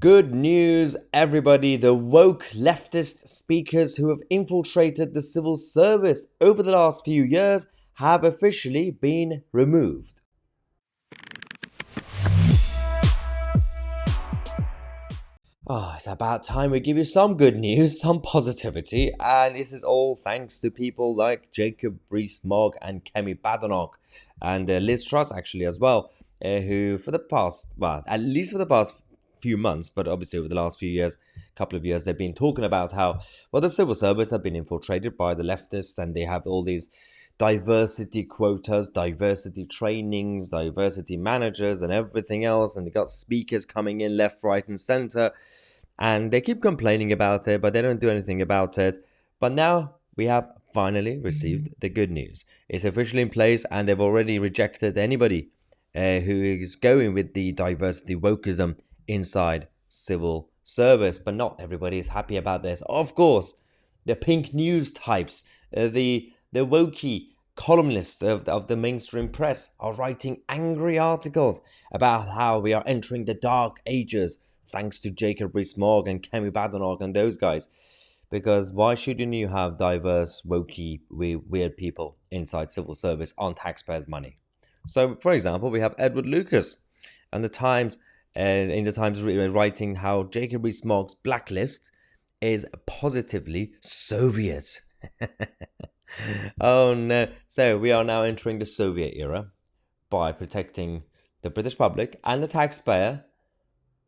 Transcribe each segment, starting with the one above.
Good news, everybody. The woke leftist speakers who have infiltrated the civil service over the last few years have officially been removed. It's about time we give you some good news, some positivity, and this is all thanks to people like Jacob Rees-Mogg and Kemi Badenoch and Liz Truss actually as well, who for the past, at least for the past few months, but obviously over the last couple of years, they've been talking about how, the civil service have been infiltrated by the leftists and they have all these diversity quotas, diversity trainings, diversity managers and everything else, and they got speakers coming in left, right and center, and they keep complaining about it, but they don't do anything about it. But now we have finally received the good news. It's officially in place and they've already rejected anybody who is going with the diversity wokeism inside civil service. But not everybody is happy about this. Of course, the pink news types, the wokey columnists of the mainstream press are writing angry articles about how we are entering the dark ages thanks to Jacob Rees-Mogg and Kemi Badenoch and those guys. Because why shouldn't you have diverse, wokey, weird people inside civil service on taxpayers' money? So, for example, we have Edward Lucas and the Times, in the Times writing how Jacob Rees-Mogg's blacklist is positively Soviet. Oh no. So we are now entering the Soviet era by protecting the British public and the taxpayer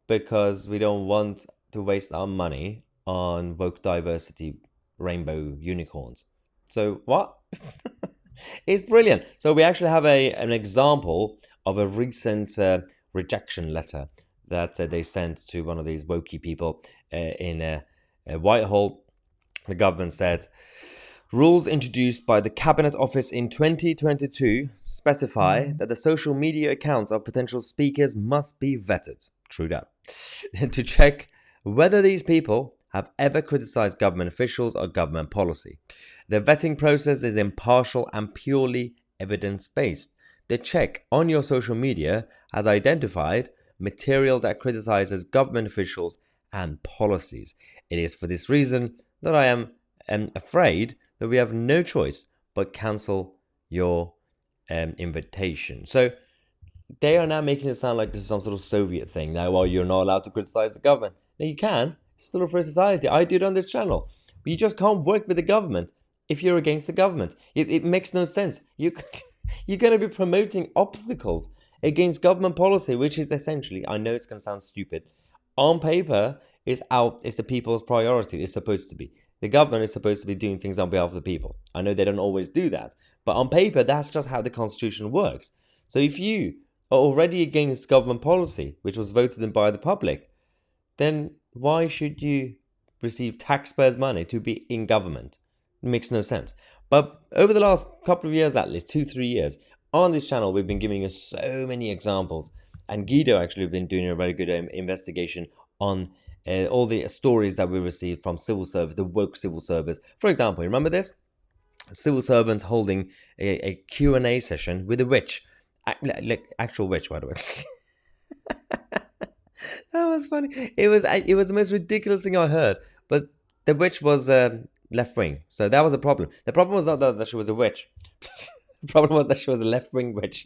because we don't want to waste our money on woke diversity rainbow unicorns. So what? It's brilliant. So we actually have an example of a recent rejection letter that they sent to one of these wokey people in Whitehall. The government said, rules introduced by the Cabinet Office in 2022 specify that the social media accounts of potential speakers must be vetted. True that. To check whether these people have ever criticized government officials or government policy. The vetting process is impartial and purely evidence-based. The check on your social media has identified material that criticizes government officials and policies. It is for this reason that I am afraid that we have no choice but cancel your invitation. So they are now making it sound like this is some sort of Soviet thing. Now, you're not allowed to criticize the government. Now, you can. It's still a free society. I do it on this channel. But you just can't work with the government if you're against the government. It makes no sense. You're going to be promoting obstacles against government policy, which is essentially, I know it's going to sound stupid, on paper, is the people's priority. It's supposed to be. The government is supposed to be doing things on behalf of the people. I know they don't always do that. But on paper, that's just how the Constitution works. So if you are already against government policy, which was voted in by the public, then why should you receive taxpayers' money to be in government? It makes no sense. But over the last couple of years, at least 2-3 years, on this channel, we've been giving you so many examples. And Guido actually have been doing a very good investigation on all the stories that we received from civil service, the woke civil service. For example, remember this? Civil servants holding a Q&A session with a witch. Actual witch, by the way. That was funny. It was the most ridiculous thing I heard. But the witch was left-wing. So that was a problem. The problem was not that she was a witch. The problem was that she was a left-wing witch.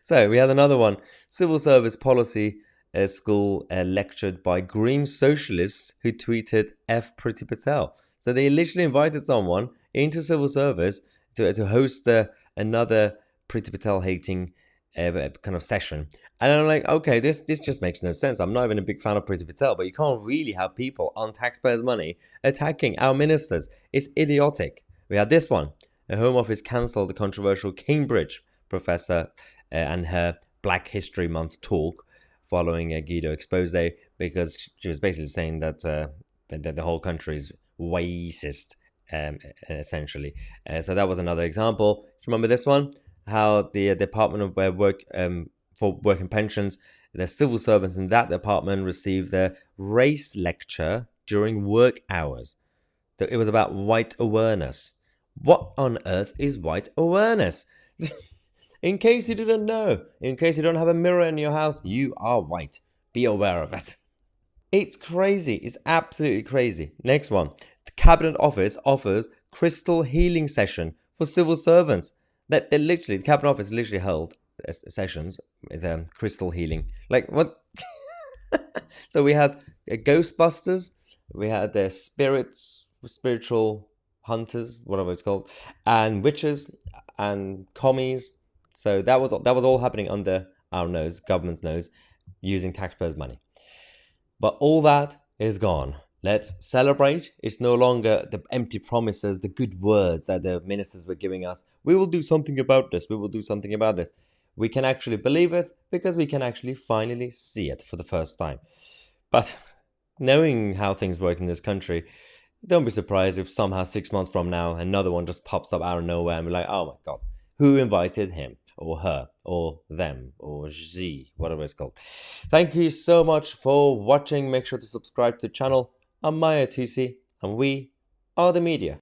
So we had another one. Civil service policy school lectured by green socialists who tweeted F Priti Patel. So they literally invited someone into civil service to host another Priti Patel hating kind of session. And I'm like, okay, this just makes no sense. I'm not even a big fan of Priti Patel, but you can't really have people on taxpayers' money attacking our ministers. It's idiotic. We had this one. The Home Office cancelled the controversial Cambridge professor and her Black History Month talk following a Guido expose because she was basically saying that the whole country is racist, essentially. So that was another example. Do you remember this one? How the Department of Work for Work and Pensions, the civil servants in that department received a race lecture during work hours. It was about white awareness. What on earth is white awareness? In case you didn't know, in case you don't have a mirror in your house, you are white. Be aware of it. It's crazy. It's absolutely crazy. Next one. The Cabinet Office offers crystal healing session for civil servants. That literally, the Cabinet Office literally held sessions with crystal healing. Like, what? So we had Ghostbusters, we had the spiritual hunters, whatever it's called, and witches and commies. So that was all happening under our nose, government's nose, using taxpayers' money. But all that is gone. Let's celebrate. It's no longer the empty promises, the good words that the ministers were giving us. We will do something about this. We will do something about this. We can actually believe it because we can actually finally see it for the first time. But knowing how things work in this country, don't be surprised if somehow 6 months from now another one just pops up out of nowhere and we're like, oh my god, who invited him or her or them or she, whatever it's called. Thank you so much for watching. Make sure to subscribe to the channel. I'm Mahyar Tousi, and we are the media.